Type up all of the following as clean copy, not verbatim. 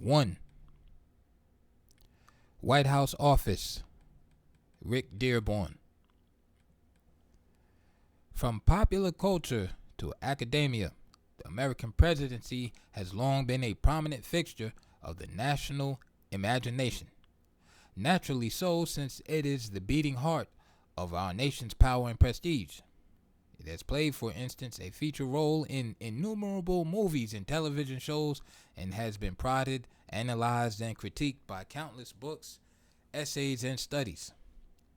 1. White House Office, Rick Dearborn. From popular culture to academia, the American presidency has long been a prominent fixture of the national imagination. Naturally so, since it is the beating heart of our nation's power and prestige. It has played, for instance, a feature role in innumerable movies and television shows and has been prodded, analyzed, and critiqued by countless books, essays, and studies.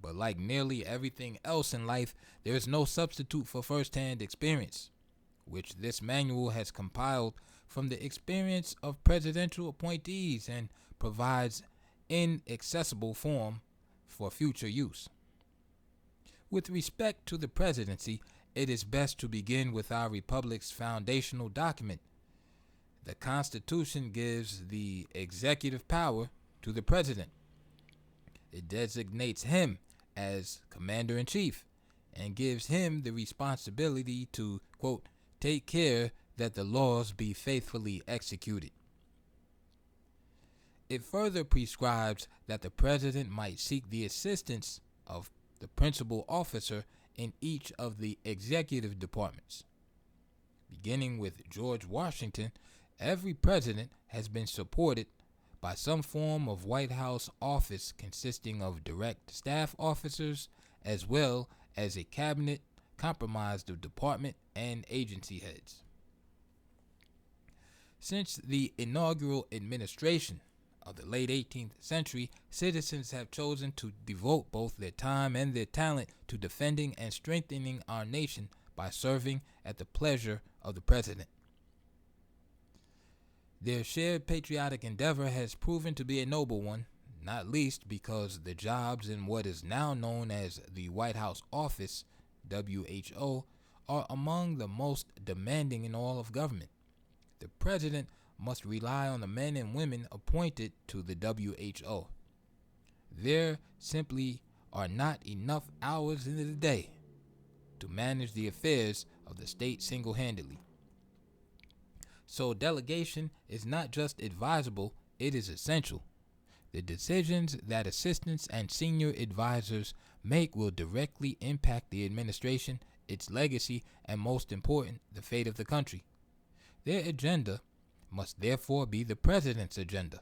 But like nearly everything else in life, there is no substitute for first-hand experience, which this manual has compiled from the experience of presidential appointees and provides inaccessible form for future use. With respect to the presidency, it is best to begin with our republic's foundational document. The Constitution gives the executive power to the president. It designates him as commander-in-chief and gives him the responsibility to, quote, take care that the laws be faithfully executed. It further prescribes that the president might seek the assistance of the principal officer in each of the executive departments. Beginning with George Washington, every president has been supported by some form of White House office consisting of direct staff officers as well as a cabinet comprised of department and agency heads. Since the inaugural administration of the late 18th century, citizens have chosen to devote both their time and their talent to defending and strengthening our nation by serving at the pleasure of the president. Their shared patriotic endeavor has proven to be a noble one, not least because the jobs in what is now known as the White House Office, WHO, are among the most demanding in all of government. The president must rely on the men and women appointed to the WHO. There simply are not enough hours in the day to manage the affairs of the state single-handedly. So delegation is not just advisable, it is essential. The decisions that assistants and senior advisors make will directly impact the administration, its legacy, and most important, the fate of the country. Their agenda must therefore be the president's agenda.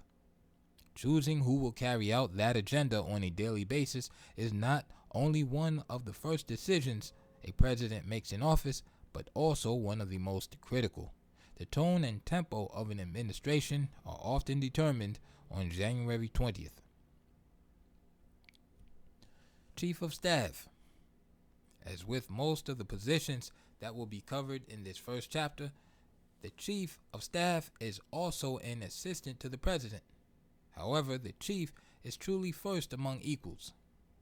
Choosing who will carry out that agenda on a daily basis is not only one of the first decisions a president makes in office, but also one of the most critical. The tone and tempo of an administration are often determined on January 20th. Chief of Staff. As with most of the positions that will be covered in this first chapter, the Chief of Staff is also an assistant to the President. However, the Chief is truly first among equals.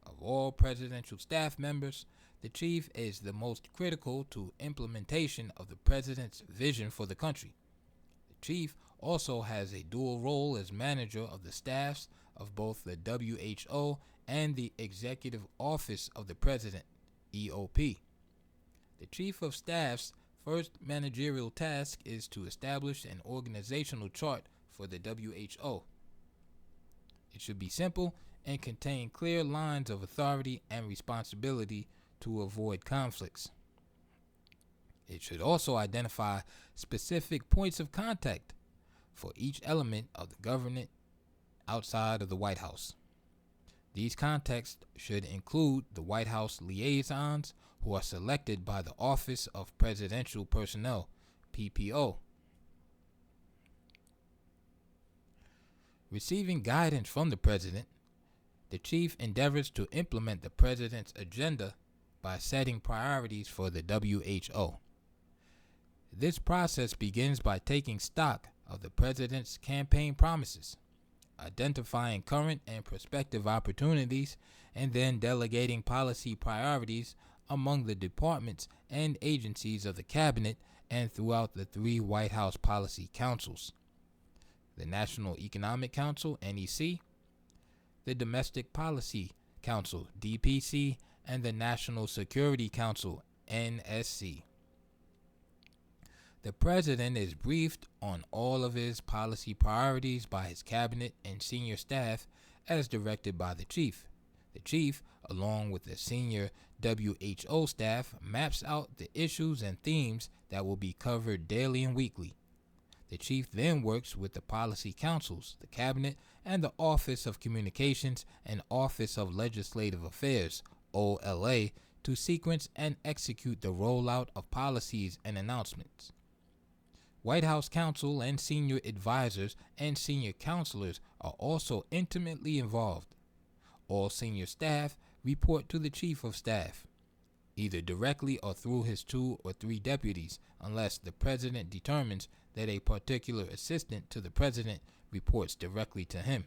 Of all presidential staff members, the Chief is the most critical to implementation of the President's vision for the country. The Chief also has a dual role as manager of the staffs of both the WHO and the Executive Office of the President, EOP. The Chief of Staff's first managerial task is to establish an organizational chart for the WHO. It should be simple and contain clear lines of authority and responsibility to avoid conflicts. It should also identify specific points of contact for each element of the government outside of the White House. These contacts should include the White House liaisons, who are selected by the Office of Presidential Personnel, PPO. Receiving guidance from the President, the Chief endeavors to implement the President's agenda by setting priorities for the WHO. This process begins by taking stock of the President's campaign promises, identifying current and prospective opportunities, and then delegating policy priorities among the departments and agencies of the Cabinet and throughout the three White House policy councils: the National Economic Council, NEC, the Domestic Policy Council, DPC, and the National Security Council, NSC. The president is briefed on all of his policy priorities by his cabinet and senior staff as directed by the chief. The chief, along with the senior WHO staff, maps out the issues and themes that will be covered daily and weekly. The chief then works with the policy councils, the cabinet, and the Office of Communications and Office of Legislative Affairs, OLA, to sequence and execute the rollout of policies and announcements. White House counsel and senior advisors and senior counselors are also intimately involved. All senior staff report to the chief of staff, either directly or through his 2 or 3 deputies, unless the president determines that a particular assistant to the president reports directly to him.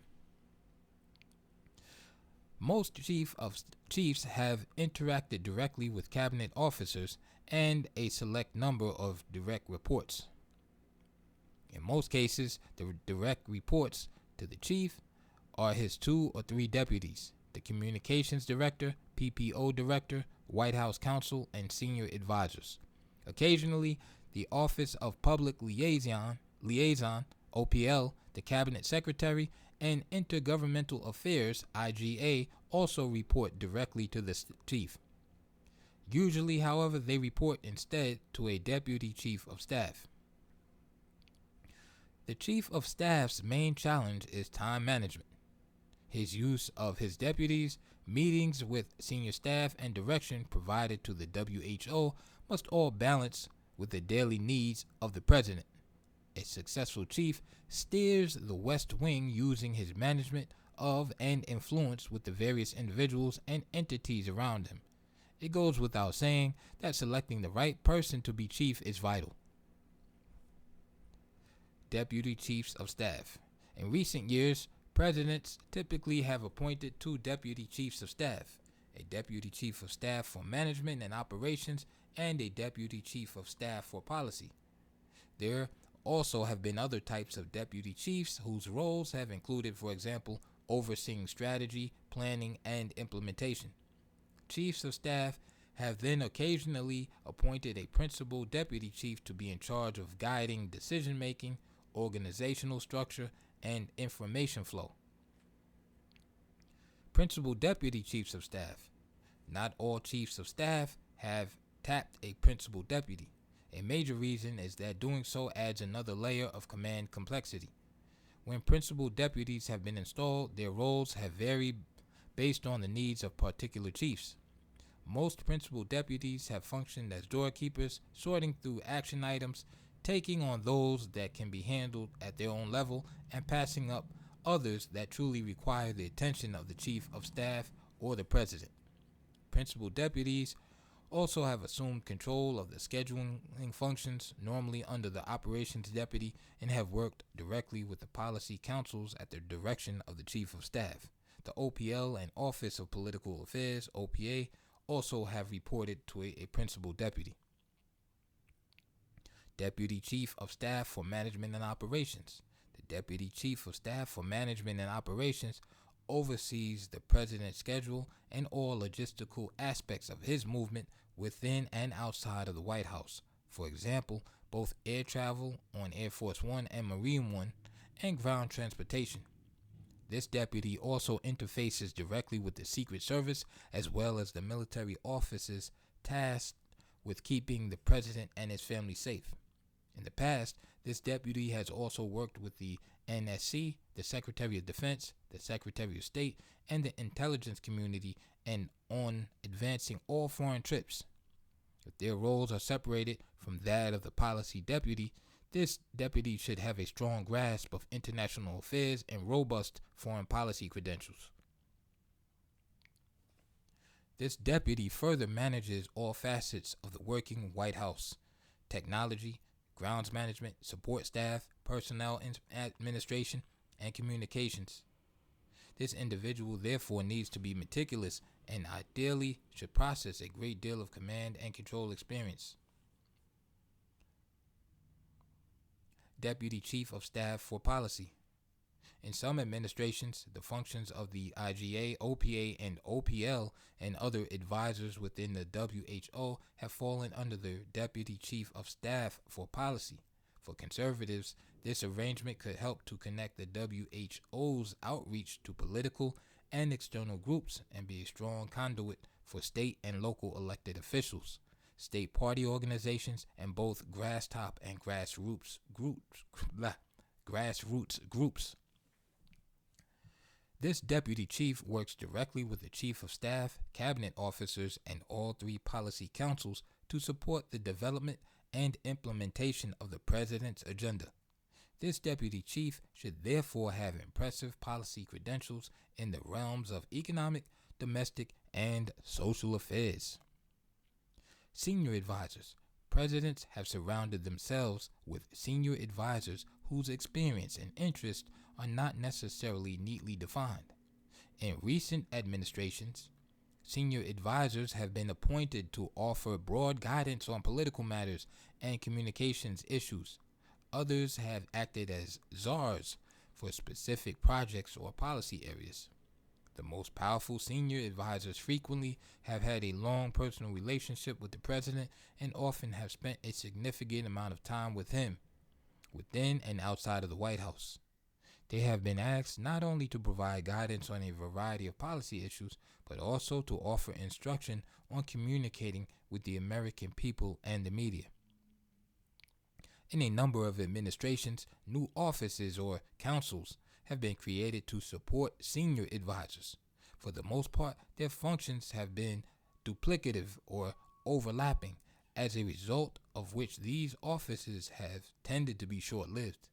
Most chiefs have interacted directly with cabinet officers and a select number of direct reports. In most cases, the direct reports to the chief are his 2 or 3 deputies, the communications director, PPO director, White House counsel, and senior advisors. Occasionally, the Office of Public Liaison, OPL, the cabinet secretary, and Intergovernmental Affairs, IGA, also report directly to the chief. Usually, however, they report instead to a deputy chief of staff. The chief of staff's main challenge is time management. His use of his deputies, meetings with senior staff, and direction provided to the WHO must all balance with the daily needs of the president. A successful chief steers the West Wing using his management of and influence with the various individuals and entities around him. It goes without saying that selecting the right person to be chief is vital. Deputy Chiefs of Staff. In recent years, presidents typically have appointed 2 deputy chiefs of staff, a deputy chief of staff for management and operations, and a deputy chief of staff for policy. There also have been other types of deputy chiefs whose roles have included, for example, overseeing strategy, planning, and implementation. Chiefs of staff have then occasionally appointed a principal deputy chief to be in charge of guiding decision-making, organizational structure, and information flow. Principal deputy chiefs of staff. Not all chiefs of staff have tapped a principal deputy. A major reason is that doing so adds another layer of command complexity. When principal deputies have been installed, their roles have varied based on the needs of particular chiefs. Most principal deputies have functioned as doorkeepers, sorting through action items, taking on those that can be handled at their own level, and passing up others that truly require the attention of the chief of staff or the president. Principal deputies also have assumed control of the scheduling functions, normally under the operations deputy, and have worked directly with the policy councils at the direction of the chief of staff. The OPL and Office of Political Affairs, OPA, also have reported to a principal deputy. Deputy Chief of Staff for Management and Operations. The Deputy Chief of Staff for Management and Operations oversees the president's schedule and all logistical aspects of his movement within and outside of the White House. For example, both air travel on Air Force One and Marine One, and ground transportation. This deputy also interfaces directly with the Secret Service as well as the military offices tasked with keeping the president and his family safe. In the past, this deputy has also worked with the NSC, the Secretary of Defense, the Secretary of State, and the intelligence community, and on advancing all foreign trips. If their roles are separated from that of the policy deputy, this deputy should have a strong grasp of international affairs and robust foreign policy credentials. This deputy further manages all facets of the working White House: technology, grounds management, support staff, personnel administration, and communications. This individual therefore needs to be meticulous and ideally should possess a great deal of command and control experience. Deputy Chief of Staff for Policy. In some administrations, the functions of the IGA, OPA, and OPL and other advisors within the WHO have fallen under the Deputy Chief of Staff for Policy. For conservatives, this arrangement could help to connect the WHO's outreach to political and external groups and be a strong conduit for state and local elected officials, state party organizations, and both grass-top and grassroots groups. This deputy chief works directly with the chief of staff, cabinet officers, and all three policy councils to support the development and implementation of the president's agenda. This deputy chief should therefore have impressive policy credentials in the realms of economic, domestic, and social affairs. Senior advisors. Presidents have surrounded themselves with senior advisors whose experience and interest are not necessarily neatly defined. In recent administrations, senior advisors have been appointed to offer broad guidance on political matters and communications issues. Others have acted as czars for specific projects or policy areas. The most powerful senior advisors frequently have had a long personal relationship with the president and often have spent a significant amount of time with him, within and outside of the White House. They have been asked not only to provide guidance on a variety of policy issues, but also to offer instruction on communicating with the American people and the media. In a number of administrations, new offices or councils have been created to support senior advisors. For the most part, their functions have been duplicative or overlapping, as a result of which these offices have tended to be short-lived.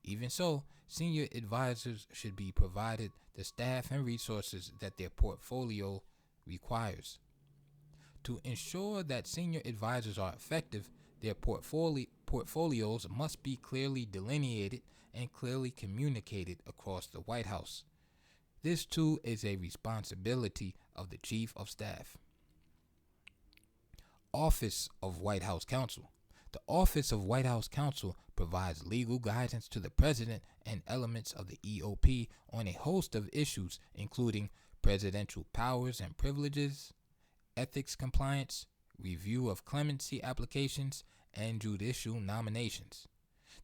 Even so, senior advisors should be provided the staff and resources that their portfolio requires. To ensure that senior advisors are effective, their portfolios must be clearly delineated and clearly communicated across the White House. This too is a responsibility of the Chief of Staff. Office of White House Counsel. The Office of White House Counsel provides legal guidance to the President and elements of the EOP on a host of issues, including presidential powers and privileges, ethics compliance, review of clemency applications, and judicial nominations.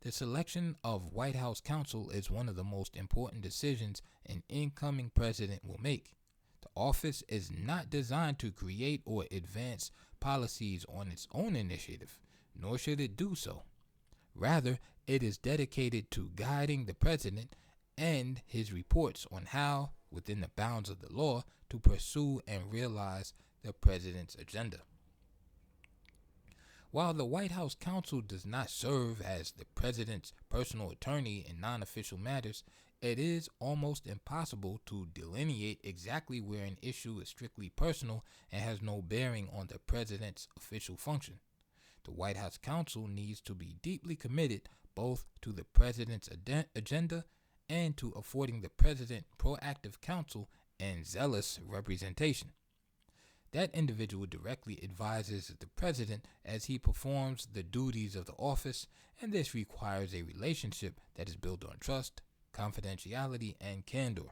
The selection of White House counsel is one of the most important decisions an incoming president will make. The office is not designed to create or advance policies on its own initiative, nor should it do so. Rather, it is dedicated to guiding the president and his reports on how, within the bounds of the law, to pursue and realize the president's agenda. While the White House counsel does not serve as the president's personal attorney in non-official matters, it is almost impossible to delineate exactly where an issue is strictly personal and has no bearing on the president's official function. The White House counsel needs to be deeply committed both to the president's agenda and to affording the president proactive counsel and zealous representation. That individual directly advises the president as he performs the duties of the office, and this requires a relationship that is built on trust, confidentiality, and candor.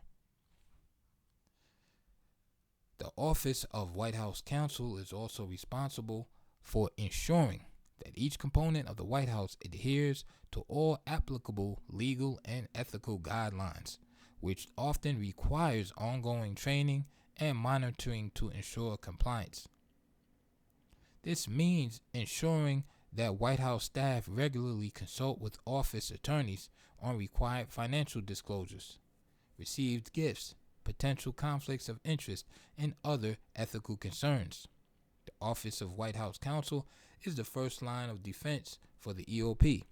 The Office of White House Counsel is also responsible for ensuring that each component of the White House adheres to all applicable legal and ethical guidelines, which often requires ongoing training and monitoring to ensure compliance. This means ensuring that White House staff regularly consult with office attorneys on required financial disclosures, received gifts, potential conflicts of interest, and other ethical concerns. The Office of White House Counsel is the first line of defense for the EOP.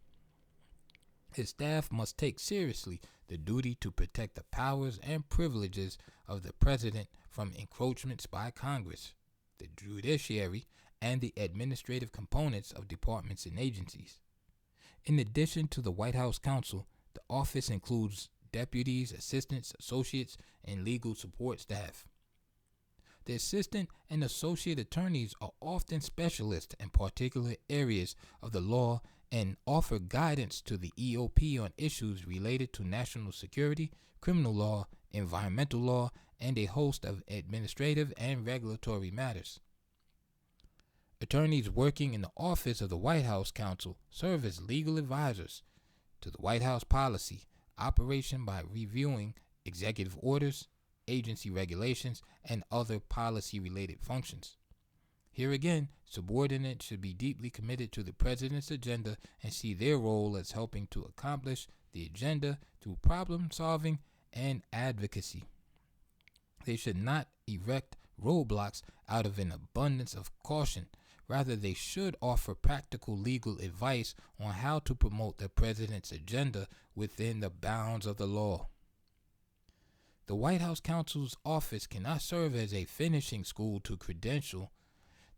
His staff must take seriously the duty to protect the powers and privileges of the president from encroachments by Congress, the judiciary, and the administrative components of departments and agencies. In addition to the White House counsel, the office includes deputies, assistants, associates, and legal support staff. The assistant and associate attorneys are often specialists in particular areas of the law and offer guidance to the EOP on issues related to national security, criminal law, environmental law, and a host of administrative and regulatory matters. Attorneys working in the office of the White House counsel serve as legal advisors to the White House policy operation by reviewing executive orders, agency regulations, and other policy-related functions. Here again, subordinates should be deeply committed to the president's agenda and see their role as helping to accomplish the agenda through problem solving and advocacy. They should not erect roadblocks out of an abundance of caution. Rather, they should offer practical legal advice on how to promote the president's agenda within the bounds of the law. The White House counsel's office cannot serve as a finishing school to credential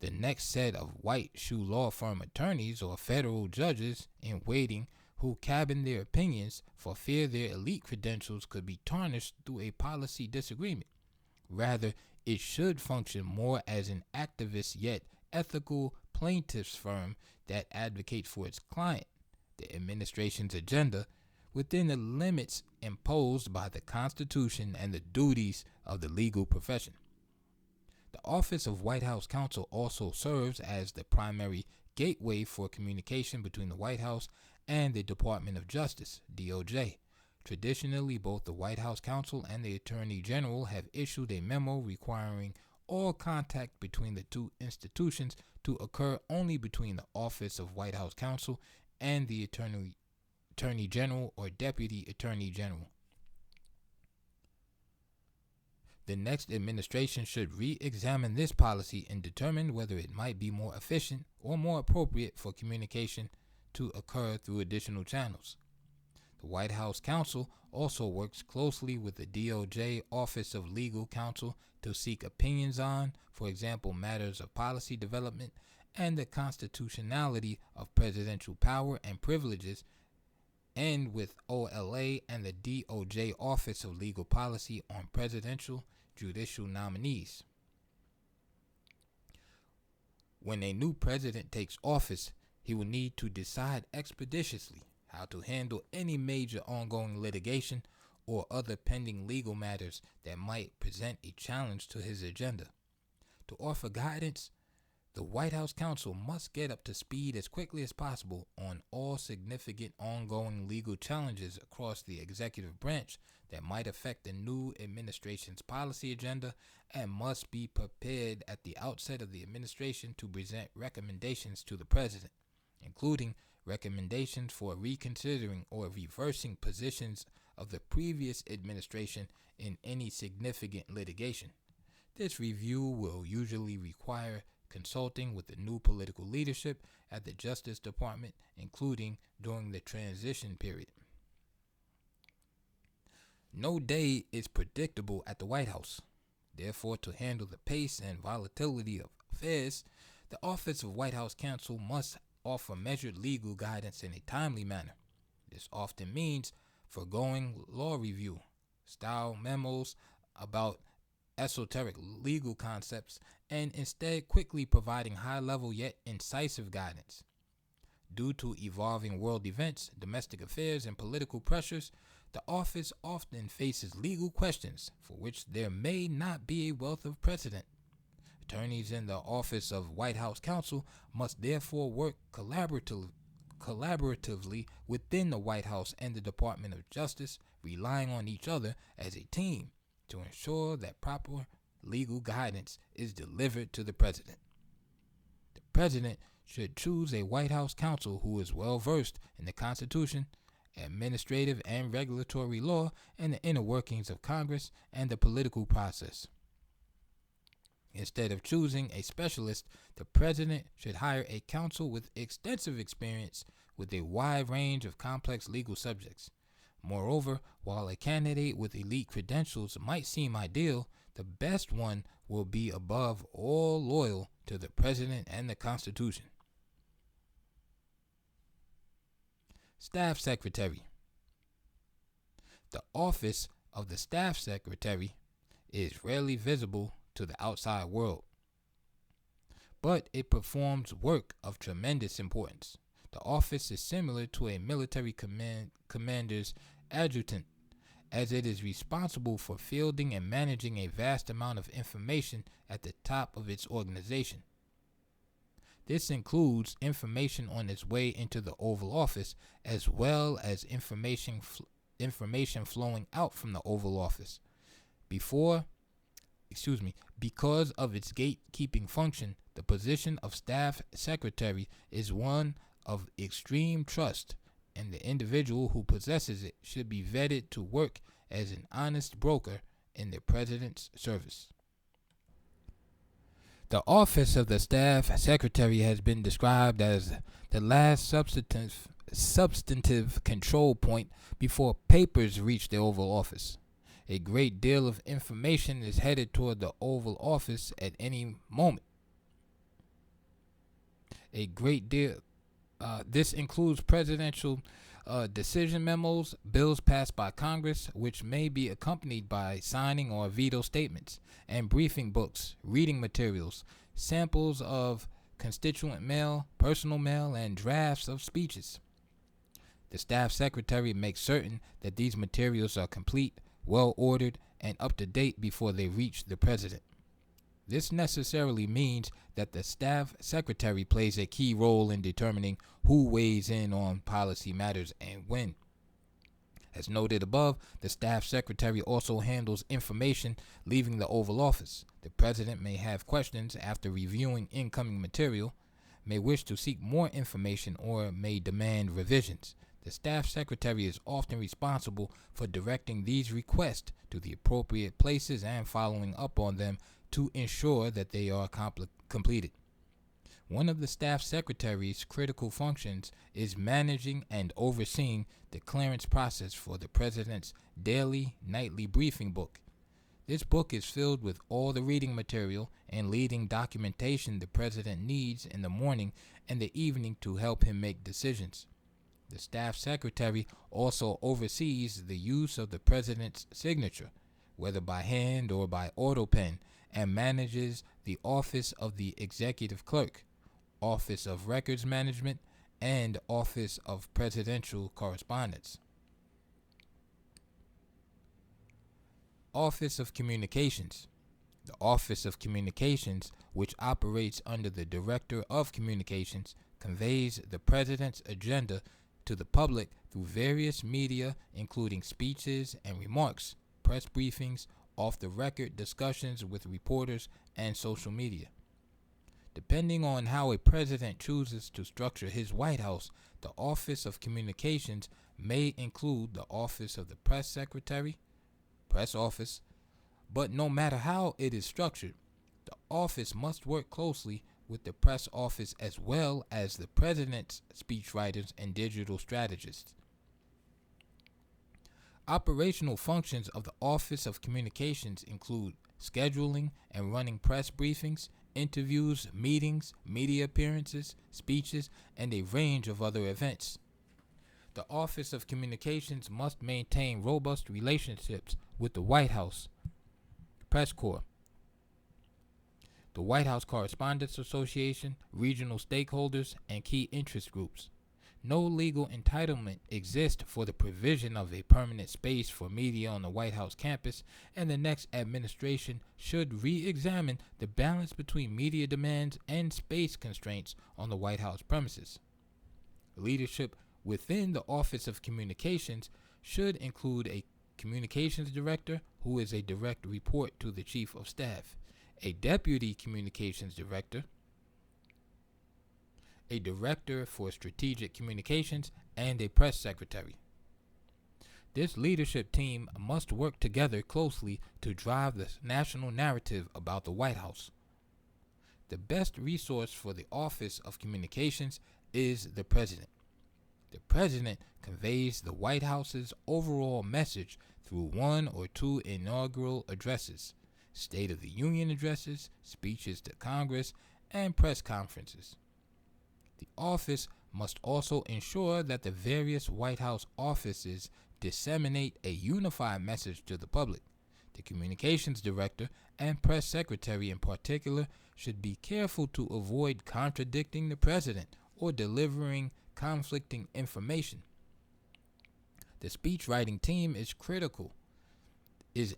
the next set of white shoe law firm attorneys or federal judges in waiting who cabin their opinions for fear their elite credentials could be tarnished through a policy disagreement. Rather, it should function more as an activist yet ethical plaintiff's firm that advocates for its client, the administration's agenda, within the limits imposed by the Constitution and the duties of the legal profession. The Office of White House Counsel also serves as the primary gateway for communication between the White House and the Department of Justice, DOJ. Traditionally, both the White House Counsel and the Attorney General have issued a memo requiring all contact between the two institutions to occur only between the Office of White House Counsel and the Attorney General or Deputy Attorney General. The next administration should re-examine this policy and determine whether it might be more efficient or more appropriate for communication to occur through additional channels. The White House Counsel also works closely with the DOJ Office of Legal Counsel to seek opinions on, for example, matters of policy development and the constitutionality of presidential power and privileges, and with OLA and the DOJ Office of Legal Policy on presidential judicial nominees. When a new president takes office, he will need to decide expeditiously how to handle any major ongoing litigation or other pending legal matters that might present a challenge to his agenda. To offer guidance, the White House Counsel must get up to speed as quickly as possible on all significant ongoing legal challenges across the executive branch that might affect the new administration's policy agenda and must be prepared at the outset of the administration to present recommendations to the president, including recommendations for reconsidering or reversing positions of the previous administration in any significant litigation. This review will usually require consulting with the new political leadership at the Justice Department, including during the transition period. No day is predictable at the White House. Therefore, to handle the pace and volatility of affairs, the Office of White House Counsel must offer measured legal guidance in a timely manner. This often means foregoing law review, style memos about esoteric legal concepts, and instead quickly providing high-level yet incisive guidance. Due to evolving world events, domestic affairs, and political pressures, the office often faces legal questions for which there may not be a wealth of precedent. Attorneys in the Office of White House Counsel must therefore work collaboratively within the White House and the Department of Justice, relying on each other as a team to ensure that proper legal guidance is delivered to the president. The president should choose a White House counsel who is well versed in the Constitution, administrative and regulatory law, and the inner workings of Congress and the political process. Instead of choosing a specialist, the president should hire a counsel with extensive experience with a wide range of complex legal subjects. Moreover, while a candidate with elite credentials might seem ideal, the best one will be above all loyal to the president and the Constitution. Staff Secretary. The office of the Staff Secretary is rarely visible to the outside world, but it performs work of tremendous importance. The office is similar to a military commander's adjutant, as it is responsible for fielding and managing a vast amount of information at the top of its organization. This includes information on its way into the Oval Office, as well as information flowing out from the Oval Office. Because of its gatekeeping function, the position of Staff Secretary is one of extreme trust, and the individual who possesses it should be vetted to work as an honest broker in the President's service. The office of the Staff Secretary has been described as the last substantive control point before papers reach the Oval Office. A great deal of information is headed toward the Oval Office at any moment. This includes presidential decision memos, bills passed by Congress, which may be accompanied by signing or veto statements, and briefing books, reading materials, samples of constituent mail, personal mail, and drafts of speeches. The Staff Secretary makes certain that these materials are complete, well-ordered, and up-to-date before they reach the President. This necessarily means that the Staff Secretary plays a key role in determining who weighs in on policy matters and when. As noted above, the Staff Secretary also handles information leaving the Oval Office. The President may have questions after reviewing incoming material, may wish to seek more information, or may demand revisions. The Staff Secretary is often responsible for directing these requests to the appropriate places and following up on them to ensure that they are completed. One of the Staff Secretary's critical functions is managing and overseeing the clearance process for the President's daily, nightly briefing book. This book is filled with all the reading material and leading documentation the President needs in the morning and the evening to help him make decisions. The Staff Secretary also oversees the use of the President's signature, whether by hand or by auto pen, and manages the Office of the Executive Clerk, Office of Records Management, and Office of Presidential Correspondence. Office of Communications. The Office of Communications, which operates under the Director of Communications, conveys the President's agenda to the public through various media, including speeches and remarks, press briefings, off-the-record discussions with reporters, and social media. Depending on how a president chooses to structure his White House, the Office of Communications may include the Office of the Press Secretary, Press Office, but no matter how it is structured, the office must work closely with the Press Office as well as the President's speechwriters and digital strategists. Operational functions of the Office of Communications include scheduling and running press briefings, interviews, meetings, media appearances, speeches, and a range of other events. The Office of Communications must maintain robust relationships with the White House, Press Corps, the White House Correspondents Association, regional stakeholders, and key interest groups. No legal entitlement exists for the provision of a permanent space for media on the White House campus, and the next administration should re-examine the balance between media demands and space constraints on the White House premises. Leadership within the Office of Communications should include a communications director, who is a direct report to the Chief of Staff, a deputy communications director, a director for strategic communications, and a press secretary. This leadership team must work together closely to drive the national narrative about the White House. The best resource for the Office of Communications is the President. The President conveys the White House's overall message through one or two inaugural addresses, State of the Union addresses, speeches to Congress, and press conferences. The office must also ensure that the various White House offices disseminate a unified message to the public. The communications director and press secretary in particular should be careful to avoid contradicting the president or delivering conflicting information. The speechwriting team is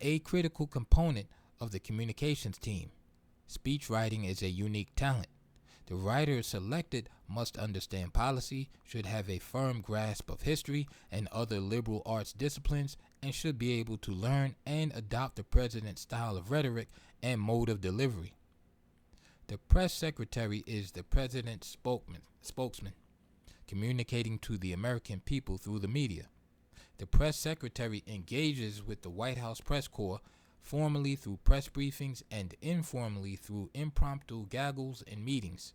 a critical component of the communications team. Speechwriting is a unique talent. The writer selected must understand policy, should have a firm grasp of history and other liberal arts disciplines, and should be able to learn and adopt the president's style of rhetoric and mode of delivery. The press secretary is the president's spokesman, communicating to the American people through the media. The press secretary engages with the White House press corps formally through press briefings and informally through impromptu gaggles and meetings.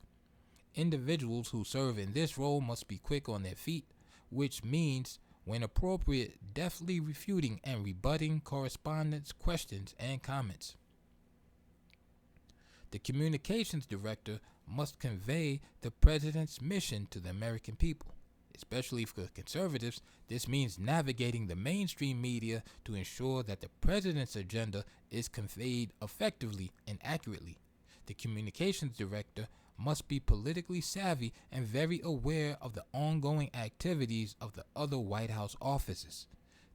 Individuals who serve in this role must be quick on their feet, which means, when appropriate, deftly refuting and rebutting correspondents' questions and comments. The communications director must convey the president's mission to the American people. Especially for conservatives, this means navigating the mainstream media to ensure that the president's agenda is conveyed effectively and accurately. The communications director must be politically savvy and very aware of the ongoing activities of the other White House offices.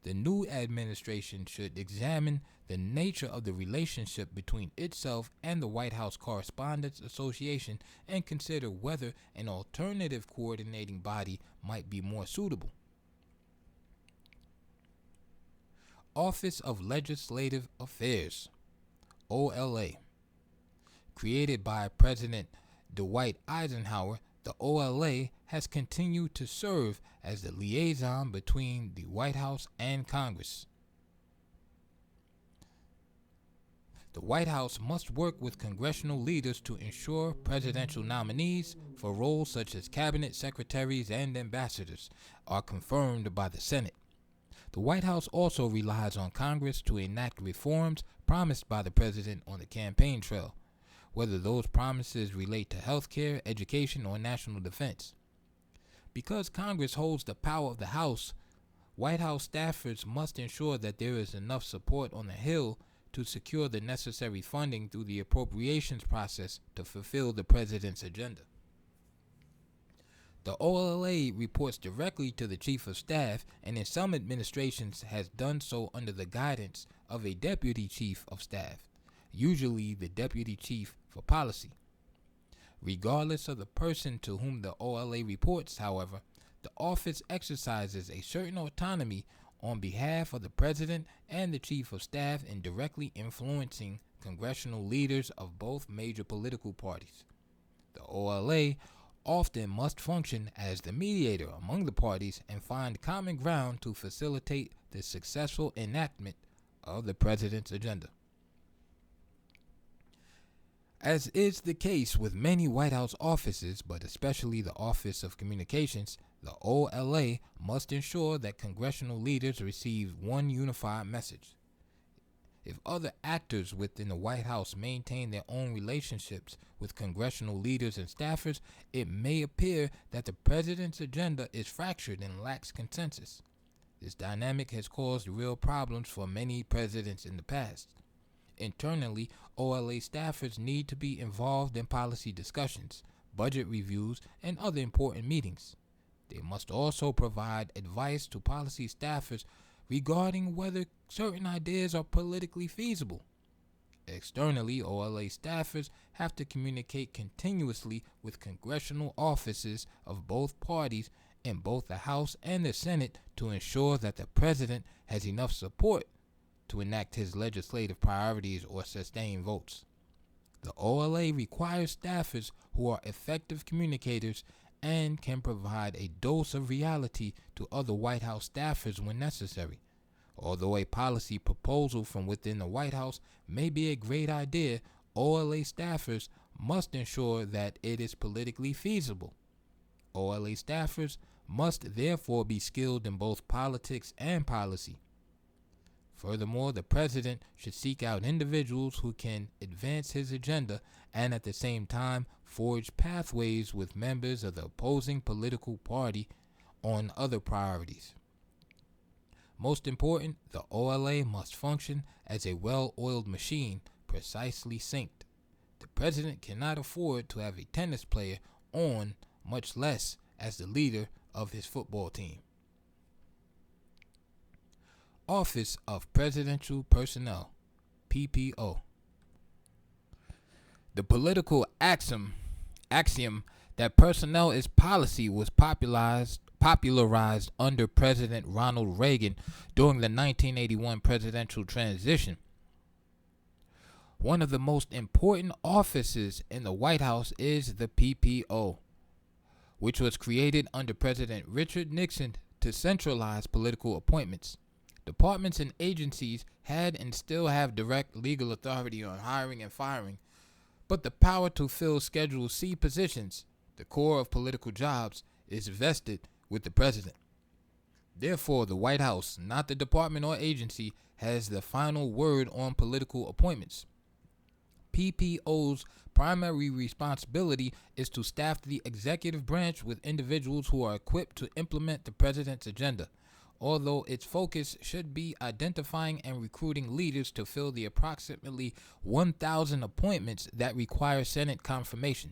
The new administration should examine the nature of the relationship between itself and the White House Correspondents Association and consider whether an alternative coordinating body might be more suitable. Office of Legislative Affairs, OLA. Created by President Dwight Eisenhower, the OLA has continued to serve as the liaison between the White House and Congress. The White House must work with congressional leaders to ensure presidential nominees for roles such as cabinet secretaries and ambassadors are confirmed by the Senate. The White House also relies on Congress to enact reforms promised by the president on the campaign trail, whether those promises relate to health care, education, or national defense. Because Congress holds the power of the House, White House staffers must ensure that there is enough support on the Hill to secure the necessary funding through the appropriations process to fulfill the president's agenda. The OLA reports directly to the Chief of Staff, and in some administrations has done so under the guidance of a Deputy Chief of Staff, usually the Deputy Chief for Policy. Regardless of the person to whom the OLA reports, however, the office exercises a certain autonomy on behalf of the President and the Chief of Staff in directly influencing congressional leaders of both major political parties. The OLA often must function as the mediator among the parties and find common ground to facilitate the successful enactment of the President's agenda. As is the case with many White House offices, but especially the Office of Communications, the OLA must ensure that congressional leaders receive one unified message. If other actors within the White House maintain their own relationships with congressional leaders and staffers, it may appear that the president's agenda is fractured and lacks consensus. This dynamic has caused real problems for many presidents in the past. Internally, OLA staffers need to be involved in policy discussions, budget reviews, and other important meetings. They must also provide advice to policy staffers regarding whether certain ideas are politically feasible. Externally, OLA staffers have to communicate continuously with congressional offices of both parties in both the House and the Senate to ensure that the president has enough support to enact his legislative priorities or sustain votes. The OLA requires staffers who are effective communicators and can provide a dose of reality to other White House staffers when necessary. Although a policy proposal from within the White House may be a great idea, OLA staffers must ensure that it is politically feasible. OLA staffers must therefore be skilled in both politics and policy. Furthermore, the president should seek out individuals who can advance his agenda and at the same time forge pathways with members of the opposing political party on other priorities. Most important, the OLA must function as a well-oiled machine, precisely synced. The president cannot afford to have a tennis player on, much less as the leader of his football team. Office of Presidential Personnel, PPO. The political axiom that personnel is policy was popularized under President Ronald Reagan during the 1981 presidential transition. One of the most important offices in the White House is the PPO, which was created under President Richard Nixon to centralize political appointments. Departments and agencies had and still have direct legal authority on hiring and firing, but the power to fill Schedule C positions, the core of political jobs, is vested with the president. Therefore, the White House, not the department or agency, has the final word on political appointments. PPO's primary responsibility is to staff the executive branch with individuals who are equipped to implement the president's agenda, although its focus should be identifying and recruiting leaders to fill the approximately 1,000 appointments that require Senate confirmation.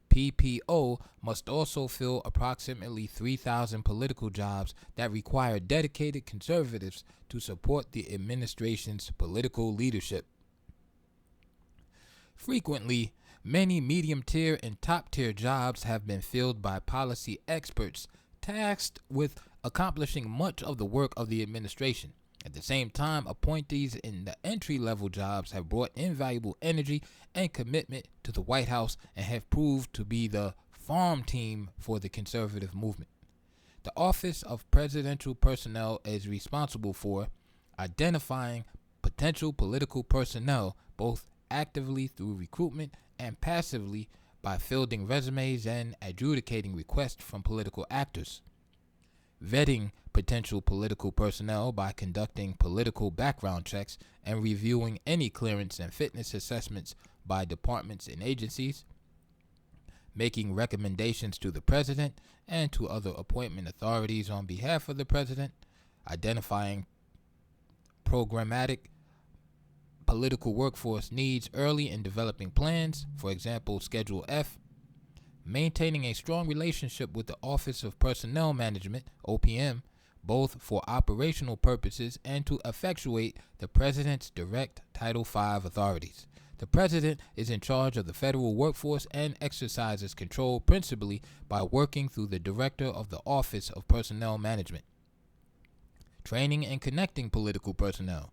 PPO must also fill approximately 3,000 political jobs that require dedicated conservatives to support the administration's political leadership. Frequently, many medium-tier and top-tier jobs have been filled by policy experts tasked with accomplishing much of the work of the administration. At the same time, appointees in the entry-level jobs have brought invaluable energy and commitment to the White House and have proved to be the farm team for the conservative movement. The Office of Presidential Personnel is responsible for identifying potential political personnel, both actively through recruitment and passively by fielding resumes and adjudicating requests from political actors, vetting potential political personnel by conducting political background checks and reviewing any clearance and fitness assessments by departments and agencies, making recommendations to the president and to other appointment authorities on behalf of the president, identifying programmatic political workforce needs early in developing plans, for example, Schedule F, maintaining a strong relationship with the Office of Personnel Management, OPM, both for operational purposes and to effectuate the President's direct Title V authorities. The President is in charge of the federal workforce and exercises control principally by working through the Director of the Office of Personnel Management. Training and connecting political personnel.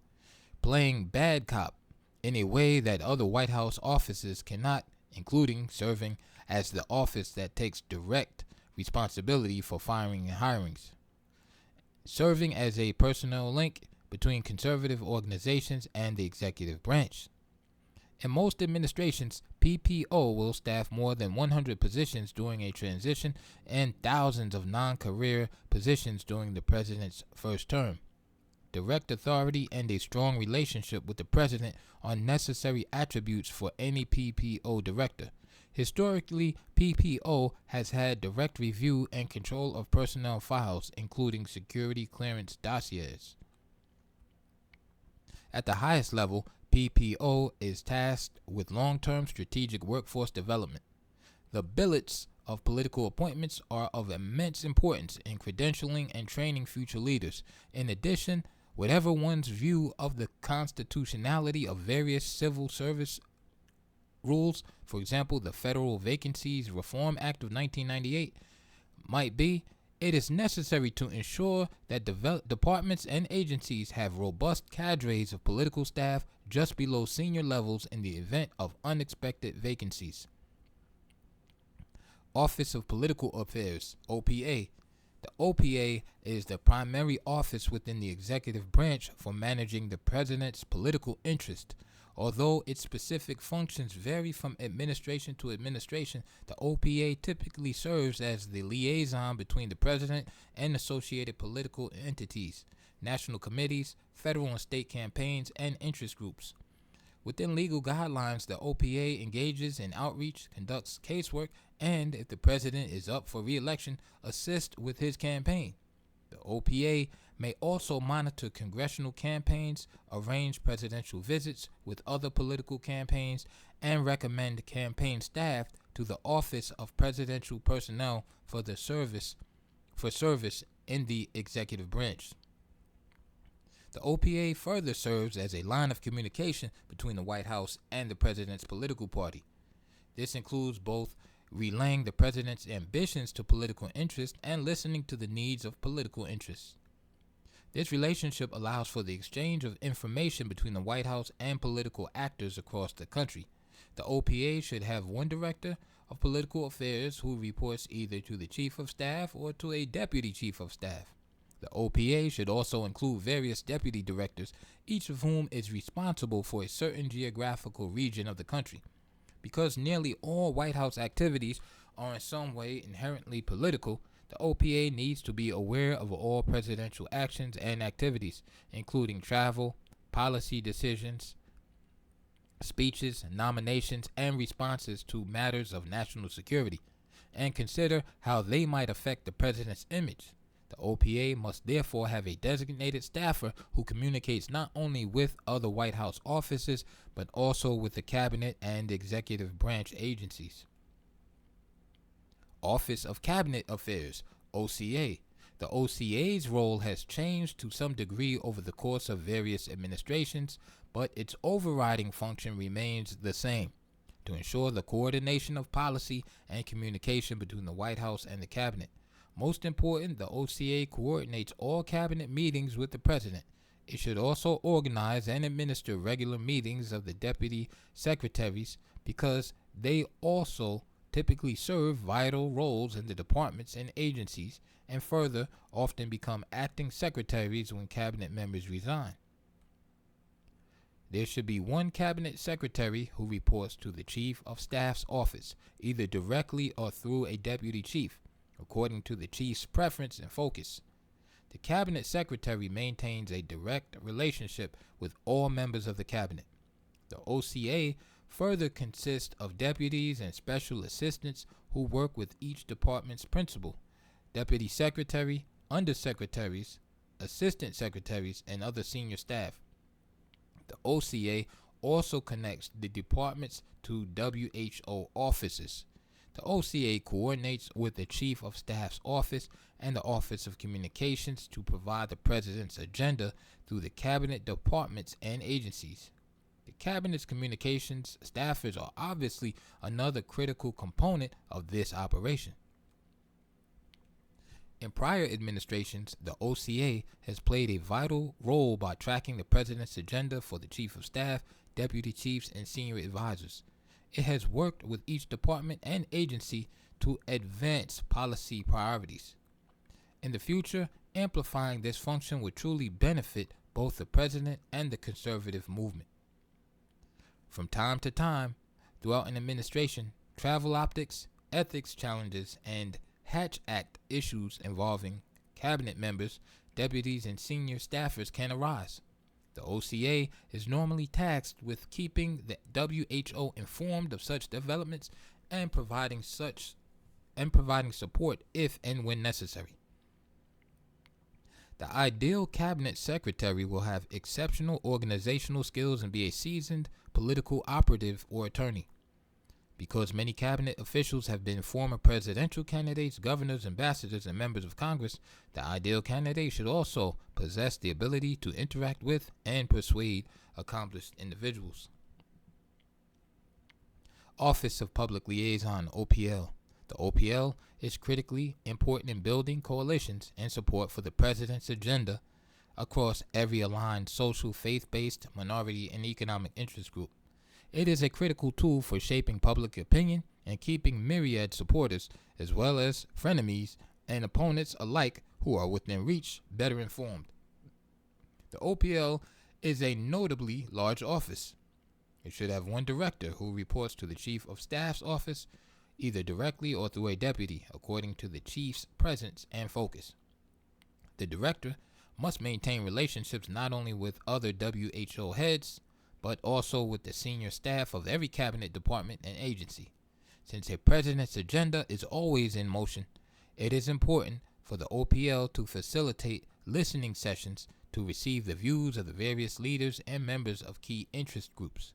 Playing bad cop in a way that other White House offices cannot, including serving as the office that takes direct responsibility for firing and hirings. Serving as a personnel link between conservative organizations and the executive branch. In most administrations, PPO will staff more than 100 positions during a transition and thousands of non-career positions during the president's first term. Direct authority and a strong relationship with the president are necessary attributes for any PPO director. Historically, PPO has had direct review and control of personnel files, including security clearance dossiers. At the highest level, PPO is tasked with long-term strategic workforce development. The billets of political appointments are of immense importance in credentialing and training future leaders. In addition, whatever one's view of the constitutionality of various civil service rules, for example, the Federal Vacancies Reform Act of 1998, might be, it is necessary to ensure that departments and agencies have robust cadres of political staff just below senior levels in the event of unexpected vacancies. Office of Political Affairs, OPA. The OPA is the primary office within the executive branch for managing the president's political interest. Although its specific functions vary from administration to administration, the OPA typically serves as the liaison between the president and associated political entities, national committees, federal and state campaigns, and interest groups. Within legal guidelines, the OPA engages in outreach, conducts casework, and, if the president is up for re-election, assists with his campaign. The OPA may also monitor congressional campaigns, arrange presidential visits with other political campaigns, and recommend campaign staff to the Office of Presidential Personnel for service in the executive branch. The OPA further serves as a line of communication between the White House and the president's political party. This includes both relaying the president's ambitions to political interests and listening to the needs of political interests. This relationship allows for the exchange of information between the White House and political actors across the country. The OPA should have one director of political affairs who reports either to the Chief of Staff or to a Deputy Chief of Staff. The OPA should also include various deputy directors, each of whom is responsible for a certain geographical region of the country. Because nearly all White House activities are in some way inherently political, the OPA needs to be aware of all presidential actions and activities, including travel, policy decisions, speeches, nominations, and responses to matters of national security, and consider how they might affect the president's image. The OPA must therefore have a designated staffer who communicates not only with other White House offices, but also with the cabinet and executive branch agencies. Office of Cabinet Affairs, OCA. The OCA's role has changed to some degree over the course of various administrations, but its overriding function remains the same: to ensure the coordination of policy and communication between the White House and the cabinet. Most important, the OCA coordinates all cabinet meetings with the president. It should also organize and administer regular meetings of the deputy secretaries because they also typically serve vital roles in the departments and agencies, and further often become acting secretaries when cabinet members resign. There should be one cabinet secretary who reports to the Chief of Staff's office, either directly or through a deputy chief, according to the chief's preference and focus. The cabinet secretary maintains a direct relationship with all members of the cabinet. The OCA further consists of deputies and special assistants who work with each department's principal, deputy secretary, undersecretaries, assistant secretaries, and other senior staff. The OCA also connects the departments to WHO offices. The OCA coordinates with the Chief of Staff's office and the Office of Communications to provide the President's agenda through the cabinet departments and agencies. The Cabinet's communications staffers are obviously another critical component of this operation. In prior administrations, the OCA has played a vital role by tracking the President's agenda for the Chief of Staff, Deputy Chiefs, and Senior Advisors. It has worked with each department and agency to advance policy priorities. In the future, amplifying this function would truly benefit both the President and the conservative movement. From time to time, throughout an administration, travel optics, ethics challenges, and Hatch Act issues involving cabinet members, deputies, and senior staffers can arise. The OCA is normally tasked with keeping the WHO informed of such developments and providing support if and when necessary. The ideal cabinet secretary will have exceptional organizational skills and be a seasoned political operative or attorney. Because many cabinet officials have been former presidential candidates, governors, ambassadors, and members of Congress, the ideal candidate should also possess the ability to interact with and persuade accomplished individuals. Office of Public Liaison, OPL. The OPL is critically important in building coalitions and support for the president's agenda across every aligned social, faith-based, minority, and economic interest group. It is a critical tool for shaping public opinion and keeping myriad supporters, as well as frenemies and opponents alike who are within reach, better informed. The OPL is a notably large office. It should have one director who reports to the Chief of Staff's office, either directly or through a deputy, according to the Chief's presence and focus. The director must maintain relationships not only with other WHO heads, but also with the senior staff of every cabinet department and agency. Since a president's agenda is always in motion, it is important for the OPL to facilitate listening sessions to receive the views of the various leaders and members of key interest groups.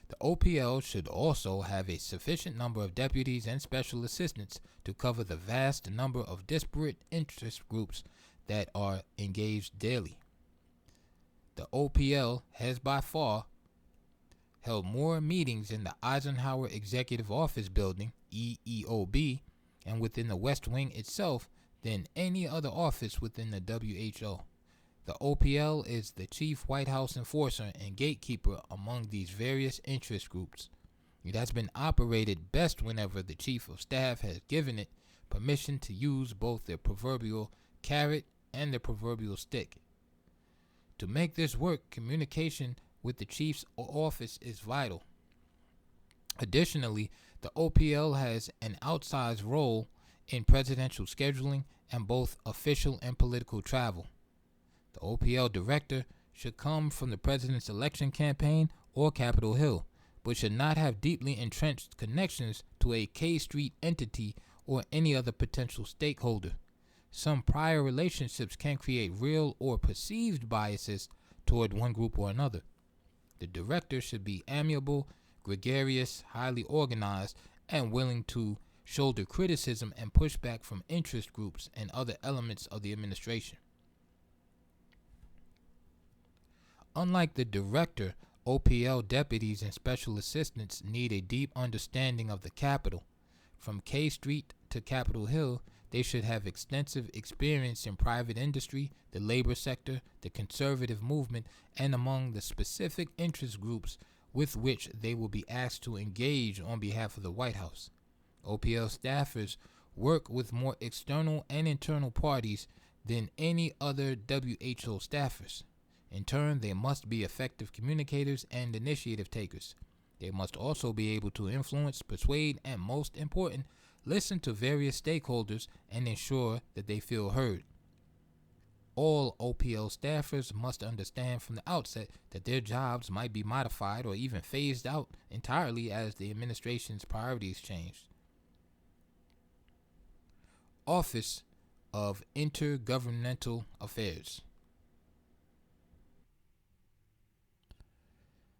The OPL should also have a sufficient number of deputies and special assistants to cover the vast number of disparate interest groups that are engaged daily. The OPL has by far held more meetings in the Eisenhower Executive Office Building, EEOB, and within the West Wing itself than any other office within the WHO. The OPL is the chief White House enforcer and gatekeeper among these various interest groups. It has been operated best whenever the chief of staff has given it permission to use both the proverbial carrot and the proverbial stick. To make this work, communication with the chief's office is vital. Additionally, the OPL has an outsized role in presidential scheduling and both official and political travel. The OPL director should come from the president's election campaign or Capitol Hill, but should not have deeply entrenched connections to a K Street entity or any other potential stakeholder. Some prior relationships can create real or perceived biases toward one group or another. The director should be amiable, gregarious, highly organized, and willing to shoulder criticism and pushback from interest groups and other elements of the administration. Unlike the director, OPL deputies and special assistants need a deep understanding of the Capitol. From K Street to Capitol Hill, they should have extensive experience in private industry, the labor sector, the conservative movement, and among the specific interest groups with which they will be asked to engage on behalf of the White House. OPL staffers work with more external and internal parties than any other WHO staffers. In turn, they must be effective communicators and initiative takers. They must also be able to influence, persuade, and most important, listen to various stakeholders and ensure that they feel heard. All OPL staffers must understand from the outset that their jobs might be modified or even phased out entirely as the administration's priorities change. Office of Intergovernmental Affairs.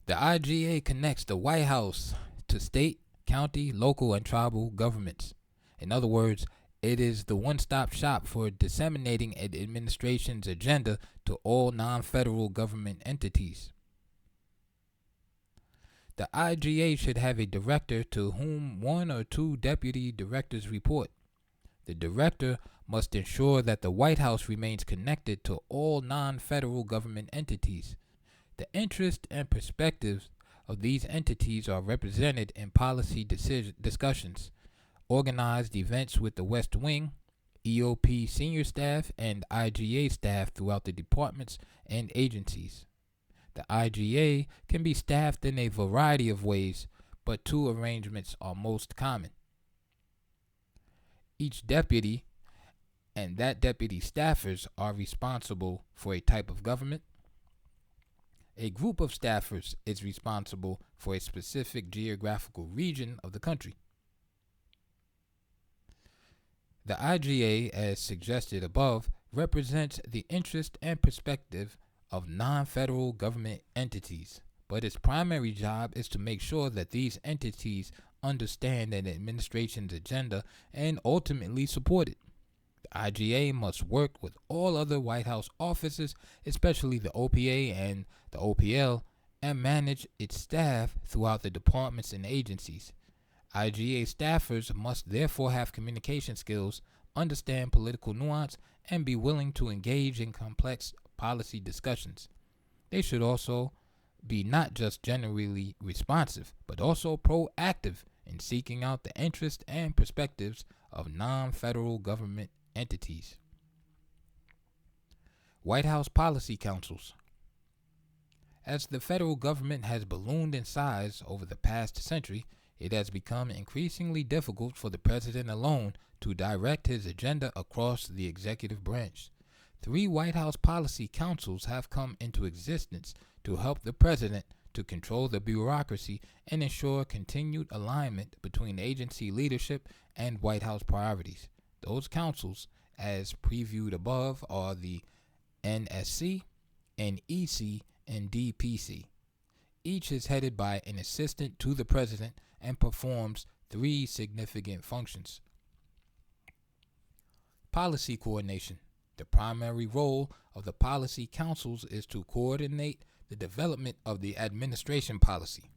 The IGA connects the White House to state, county, local, and tribal governments. In other words, it is the one-stop shop for disseminating an administration's agenda to all non-federal government entities. The IGA should have a director to whom one or two deputy directors report. The director must ensure that the White House remains connected to all non-federal government entities. The interests and perspectives of these entities are represented in policy discussions, organized events with the West Wing, EOP senior staff, and IGA staff throughout the departments and agencies. The IGA can be staffed in a variety of ways, but two arrangements are most common. Each deputy and that deputy staffers are responsible for a type of government. A group of staffers is responsible for a specific geographical region of the country. The IGA, as suggested above, represents the interest and perspective of non-federal government entities, but its primary job is to make sure that these entities understand an administration's agenda and ultimately support it. The IGA must work with all other White House offices, especially the OPA and the OPL, and manage its staff throughout the departments and agencies. IGA staffers must therefore have communication skills, understand political nuance, and be willing to engage in complex policy discussions. They should also be not just generally responsive, but also proactive in seeking out the interests and perspectives of non-federal government entities. White House Policy Councils. As the federal government has ballooned in size over the past century, it has become increasingly difficult for the president alone to direct his agenda across the executive branch. 3 White House policy councils have come into existence to help the president to control the bureaucracy and ensure continued alignment between agency leadership and White House priorities. Those councils, as previewed above, are the NSC, NEC, and DPC. Each is headed by an assistant to the president and performs 3 significant functions. Policy coordination. The primary role of the policy councils is to coordinate the development of the administration policy.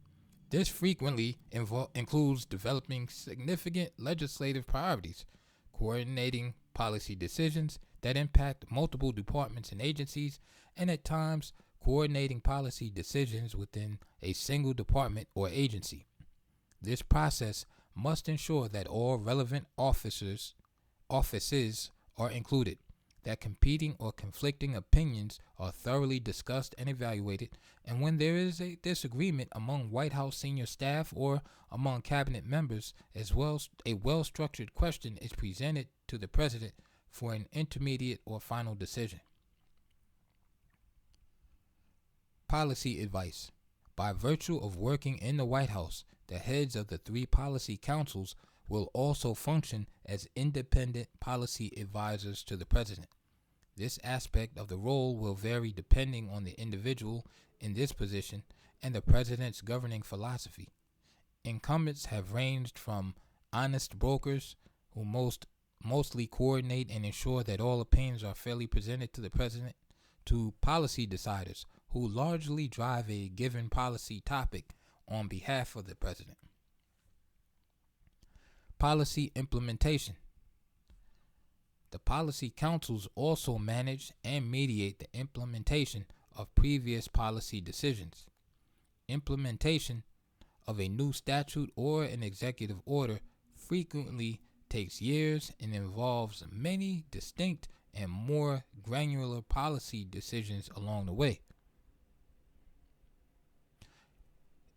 This frequently includes developing significant legislative priorities, coordinating policy decisions that impact multiple departments and agencies, and at times coordinating policy decisions within a single department or agency. This process must ensure that all relevant offices are included, that competing or conflicting opinions are thoroughly discussed and evaluated, and when there is a disagreement among White House senior staff or among cabinet members, as well as a well-structured question is presented to the president for an intermediate or final decision. Policy advice. By virtue of working in the White House, the heads of the 3 policy councils will also function as independent policy advisors to the president. This aspect of the role will vary depending on the individual in this position and the president's governing philosophy. Incumbents have ranged from honest brokers who mostly coordinate and ensure that all opinions are fairly presented to the president, to policy deciders who largely drive a given policy topic on behalf of the president. Policy implementation. The policy councils also manage and mediate the implementation of previous policy decisions. Implementation of a new statute or an executive order frequently takes years and involves many distinct and more granular policy decisions along the way.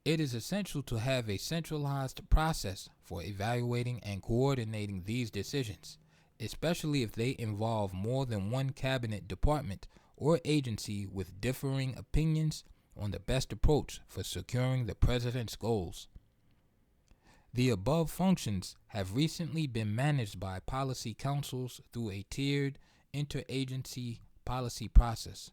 It is essential to have a centralized process for evaluating and coordinating these decisions, especially if they involve more than one cabinet department or agency with differing opinions on the best approach for securing the president's goals. The above functions have recently been managed by policy councils through a tiered interagency policy process.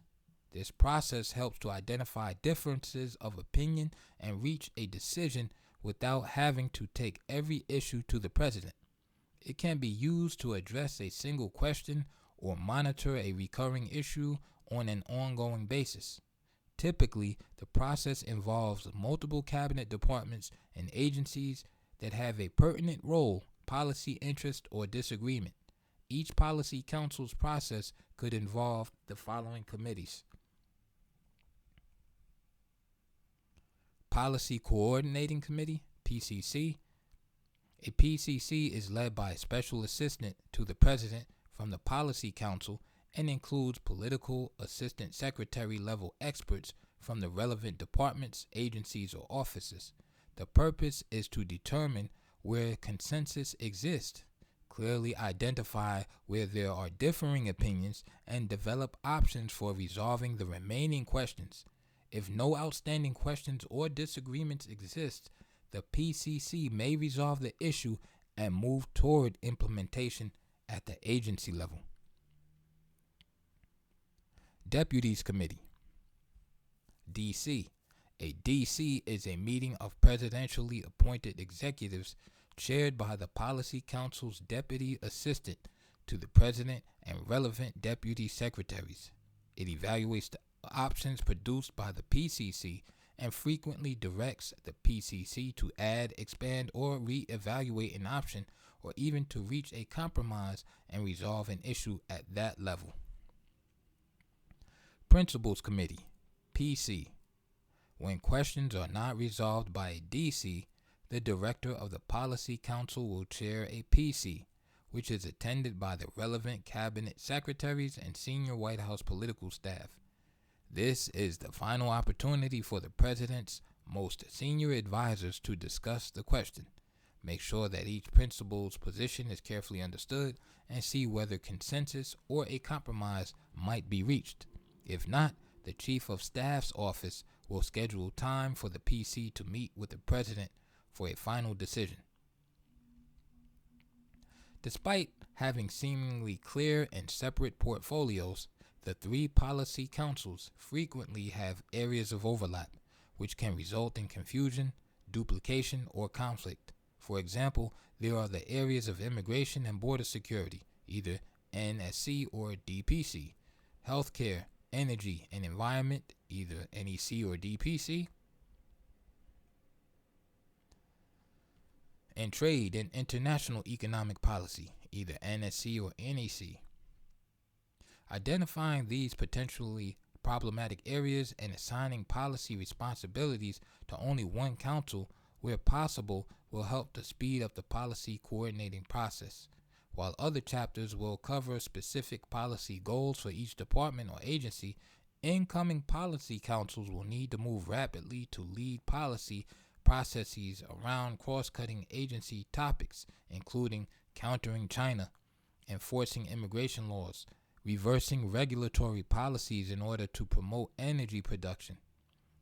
This process helps to identify differences of opinion and reach a decision without having to take every issue to the president. It can be used to address a single question or monitor a recurring issue on an ongoing basis. Typically, the process involves multiple cabinet departments and agencies that have a pertinent role, policy interest, or disagreement. Each policy council's process could involve the following committees: Policy Coordinating Committee, PCC. A PCC is led by a special assistant to the president from the Policy Council and includes political assistant secretary level experts from the relevant departments, agencies, or offices. The purpose is to determine where consensus exists, clearly identify where there are differing opinions, and develop options for resolving the remaining questions. If no outstanding questions or disagreements exist, the PCC may resolve the issue and move toward implementation at the agency level. Deputies Committee, DC. A DC is a meeting of presidentially appointed executives chaired by the Policy Council's deputy assistant to the president and relevant deputy secretaries. It evaluates the options produced by the PCC and frequently directs the PCC to add, expand, or re-evaluate an option, or even to reach a compromise and resolve an issue at that level. Principals Committee, PC. When questions are not resolved by a DC, the director of the Policy Council will chair a PC, which is attended by the relevant cabinet secretaries and senior White House political staff. This is the final opportunity for the president's most senior advisors to discuss the question, make sure that each principal's position is carefully understood, and see whether consensus or a compromise might be reached. If not, the Chief of Staff's office will schedule time for the PC to meet with the president for a final decision. Despite having seemingly clear and separate portfolios, the 3 policy councils frequently have areas of overlap, which can result in confusion, duplication, or conflict. For example, there are the areas of immigration and border security, either NSC or DPC, healthcare, energy, and environment, either NEC or DPC, and trade and international economic policy, either NSC or NEC. Identifying these potentially problematic areas and assigning policy responsibilities to only one counsel where possible will help to speed up the policy coordinating process. While other chapters will cover specific policy goals for each department or agency, incoming policy counsels will need to move rapidly to lead policy processes around cross-cutting agency topics, including countering China, enforcing immigration laws, reversing regulatory policies in order to promote energy production,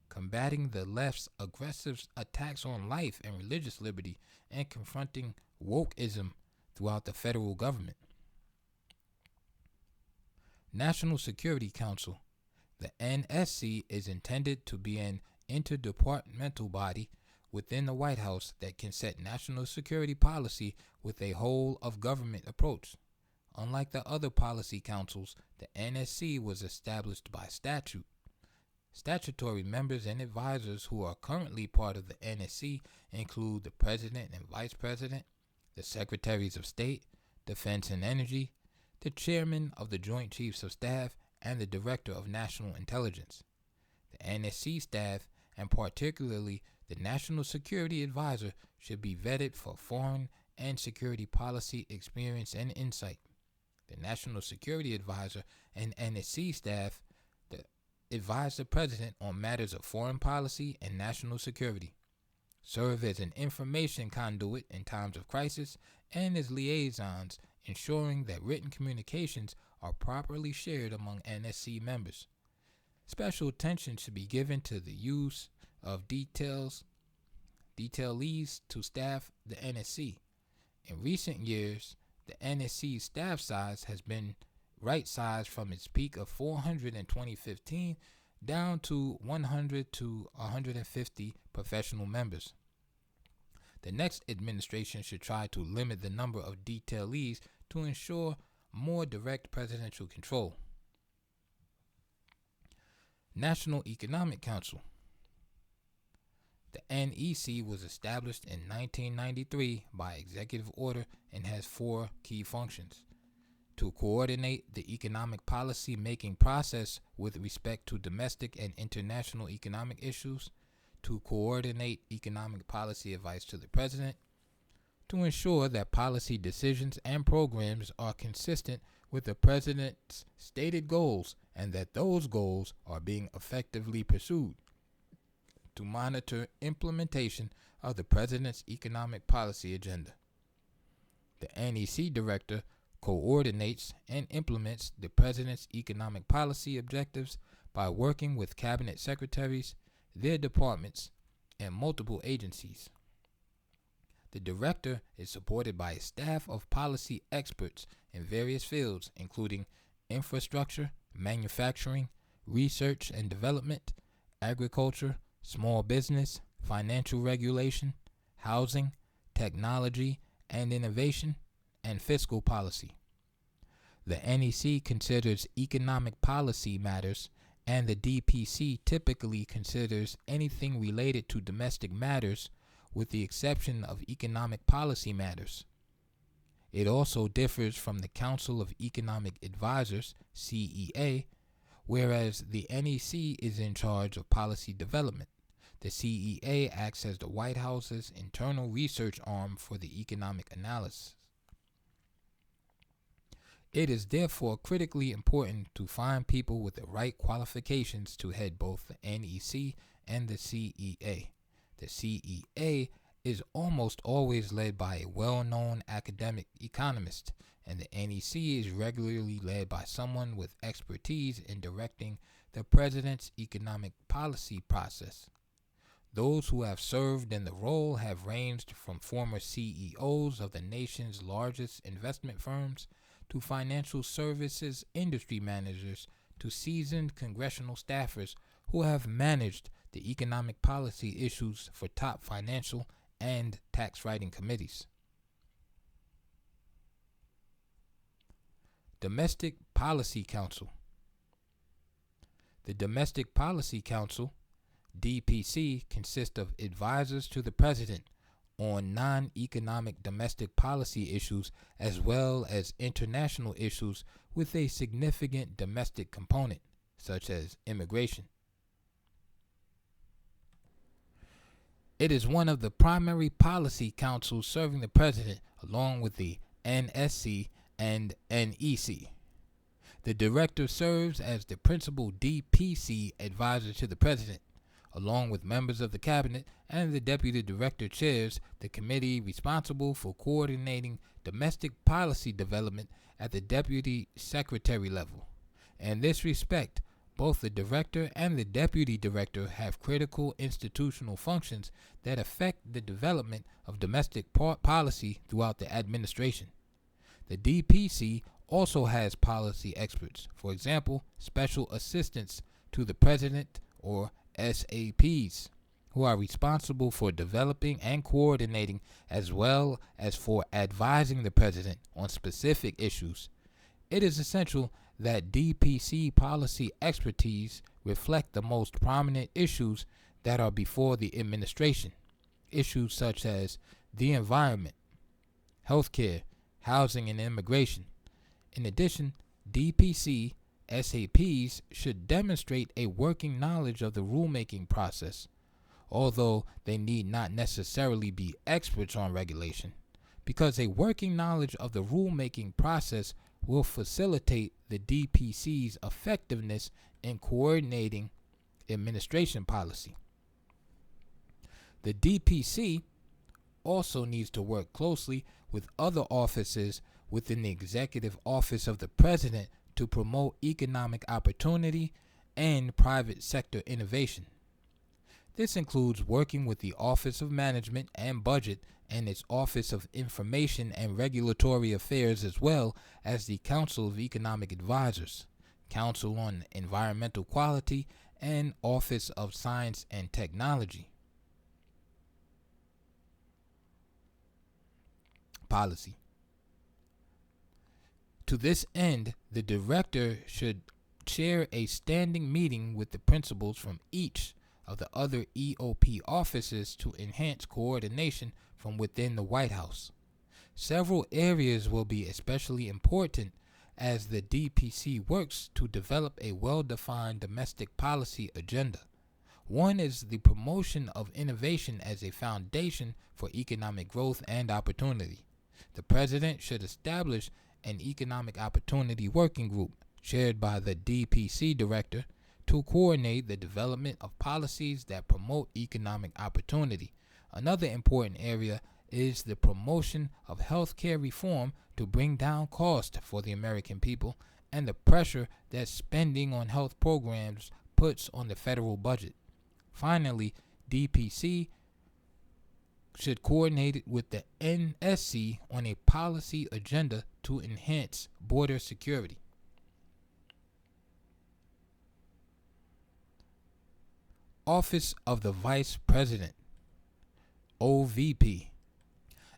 combating the left's aggressive attacks on life and religious liberty, and confronting wokeism throughout the federal government. National Security Council. The NSC is intended to be an interdepartmental body within the White House that can set national security policy with a whole-of-government approach. Unlike the other policy councils, the NSC was established by statute. Statutory members and advisors who are currently part of the NSC include the President and Vice President, the Secretaries of State, Defense and Energy, the Chairman of the Joint Chiefs of Staff, and the Director of National Intelligence. The NSC staff, and particularly the National Security Advisor, should be vetted for foreign and security policy experience and insight. The National Security Advisor and NSC staff advise the President on matters of foreign policy and national security, serve as an information conduit in times of crisis, and as liaisons, ensuring that written communications are properly shared among NSC members. Special attention should be given to the use of detailees to staff the NSC. In recent years, the NSC staff size has been right-sized from its peak of 400 in 2015 down to 100 to 150 professional members. The next administration should try to limit the number of detailees to ensure more direct presidential control. National Economic Council. The NEC was established in 1993 by executive order and has 4 key functions: to coordinate the economic policy making process with respect to domestic and international economic issues, to coordinate economic policy advice to the President, to ensure that policy decisions and programs are consistent with the President's stated goals and that those goals are being effectively pursued, to monitor implementation of the President's economic policy agenda. The NEC Director coordinates and implements the President's economic policy objectives by working with Cabinet Secretaries, their departments, and multiple agencies. The Director is supported by a staff of policy experts in various fields, including infrastructure, manufacturing, research and development, agriculture, small business, financial regulation, housing, technology and innovation, and fiscal policy. The NEC considers economic policy matters, and the DPC typically considers anything related to domestic matters, with the exception of economic policy matters. It also differs from the Council of Economic Advisors, CEA, whereas the NEC is in charge of policy development. The CEA acts as the White House's internal research arm for the economic analysis. It is therefore critically important to find people with the right qualifications to head both the NEC and the CEA. The CEA is almost always led by a well-known academic economist, and the NEC is regularly led by someone with expertise in directing the President's economic policy process. Those who have served in the role have ranged from former CEOs of the nation's largest investment firms to financial services industry managers to seasoned congressional staffers who have managed the economic policy issues for top financial and tax writing committees. Domestic Policy Council. The Domestic Policy Council, DPC, consists of advisors to the President on non-economic domestic policy issues as well as international issues with a significant domestic component, such as immigration. It is one of the primary policy councils serving the President, along with the NSC and NEC. The Director serves as the principal DPC advisor to the President, along with members of the Cabinet, and the Deputy Director chairs the committee responsible for coordinating domestic policy development at the Deputy Secretary level. In this respect, both the Director and the Deputy Director have critical institutional functions that affect the development of domestic policy throughout the administration. The DPC also has policy experts, for example, special assistants to the President or SAPs, who are responsible for developing and coordinating as well as for advising the President on specific issues. It is essential that DPC policy expertise reflect the most prominent issues that are before the administration, issues such as the environment, healthcare, housing, and immigration. In addition, DPC SAPs should demonstrate a working knowledge of the rulemaking process, although they need not necessarily be experts on regulation, because a working knowledge of the rulemaking process will facilitate the DPC's effectiveness in coordinating administration policy. The DPC also needs to work closely with other offices within the Executive Office of the President to promote economic opportunity and private sector innovation. This includes working with the Office of Management and Budget and its Office of Information and Regulatory Affairs, as well as the Council of Economic Advisors, Council on Environmental Quality, and Office of Science and Technology. Policy. To this end, the Director should chair a standing meeting with the principals from each of the other EOP offices to enhance coordination from within the White House. Several areas will be especially important as the DPC works to develop a well-defined domestic policy agenda. One is the promotion of innovation as a foundation for economic growth and opportunity. The President should establish an economic opportunity working group chaired by the DPC Director to coordinate the development of policies that promote economic opportunity. Another important area is the promotion of healthcare reform to bring down costs for the American people and the pressure that spending on health programs puts on the federal budget. Finally, DPC should coordinate it with the NSC on a policy agenda to enhance border security. Office of the Vice President, OVP.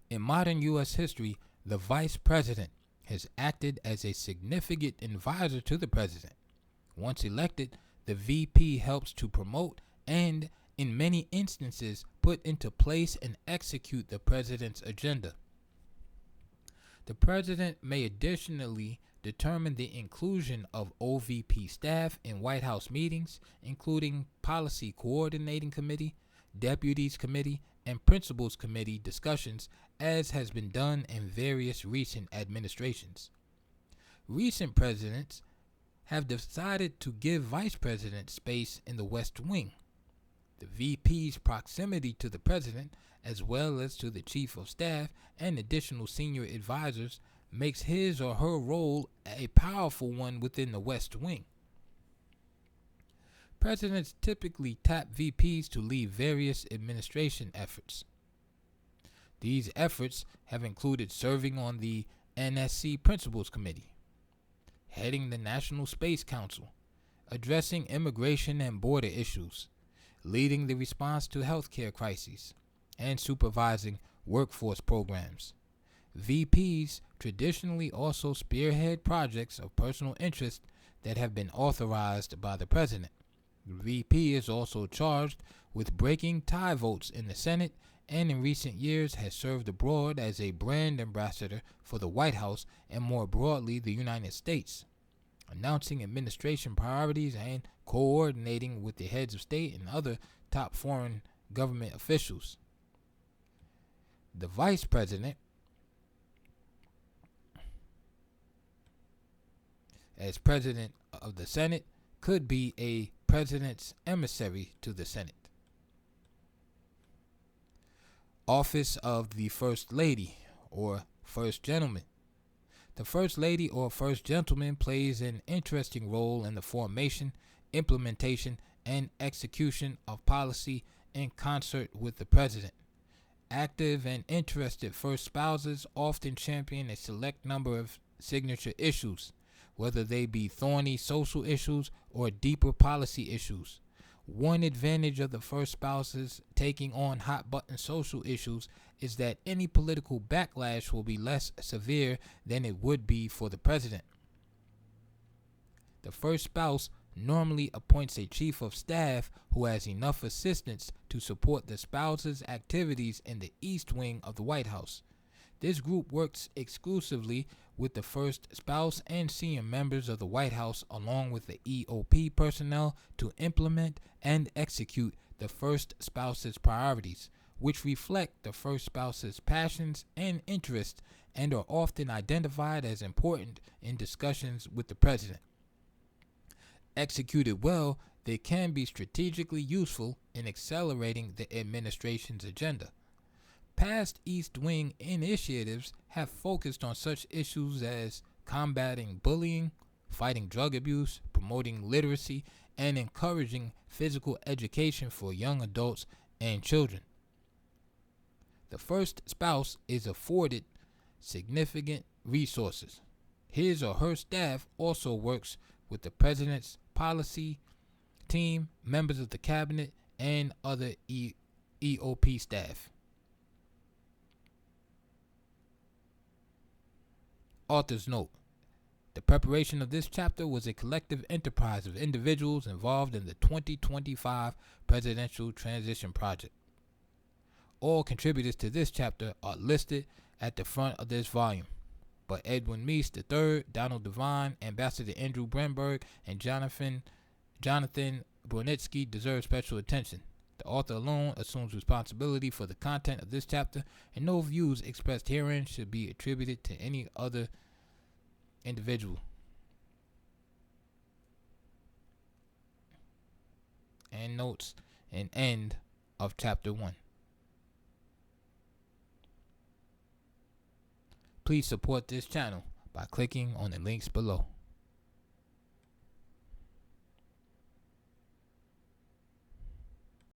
In modern U.S. history, the Vice President has acted as a significant advisor to the President. Once elected, the VP helps to promote and, in many instances, put into place and execute the President's agenda. The President may additionally determine the inclusion of OVP staff in White House meetings, including Policy Coordinating Committee, Deputies Committee, and Principals Committee discussions, as has been done in various recent administrations. Recent presidents have decided to give Vice President space in the West Wing. The VP's proximity to the President, as well as to the Chief of Staff and additional senior advisors, makes his or her role a powerful one within the West Wing. Presidents typically tap VPs to lead various administration efforts. These efforts have included serving on the NSC Principals Committee, heading the National Space Council, addressing immigration and border issues, leading the response to healthcare crises, and supervising workforce programs. VPs traditionally also spearhead projects of personal interest that have been authorized by the president. The VP is also charged with breaking tie votes in the Senate and in recent years has served abroad as a brand ambassador for the White House and more broadly the United States, announcing administration priorities and coordinating with the heads of state and other top foreign government officials. The vice president, as president of the Senate, could be a president's emissary to the Senate. Office of the First Lady or First Gentleman. The First Lady or First Gentleman plays an interesting role in the formation, implementation, and execution of policy in concert with the President. Active and interested first spouses often champion a select number of signature issues, whether they be thorny social issues or deeper policy issues. One advantage of the first spouses taking on hot-button social issues is that any political backlash will be less severe than it would be for the president. The first spouse normally appoints a chief of staff who has enough assistants to support the spouse's activities in the East Wing of the White House. This group works exclusively with the first spouse and senior members of the White House along with the EOP personnel to implement and execute the first spouse's priorities, which reflect the first spouse's passions and interests and are often identified as important in discussions with the president. Executed well, they can be strategically useful in accelerating the administration's agenda. Past East Wing initiatives have focused on such issues as combating bullying, fighting drug abuse, promoting literacy, and encouraging physical education for young adults and children. The first spouse is afforded significant resources. His or her staff also works with the president's policy team, members of the cabinet, and other EOP staff. Author's note: the preparation of this chapter was a collective enterprise of individuals involved in the 2025 Presidential Transition Project. All contributors to this chapter are listed at the front of this volume, but Edwin Meese III, Donald Devine, Ambassador Andrew Bremberg, and Jonathan Brunitsky deserve special attention. The author alone assumes responsibility for the content of this chapter, and no views expressed herein should be attributed to any other individual. And notes and end of chapter 1. Please support this channel by clicking on the links below.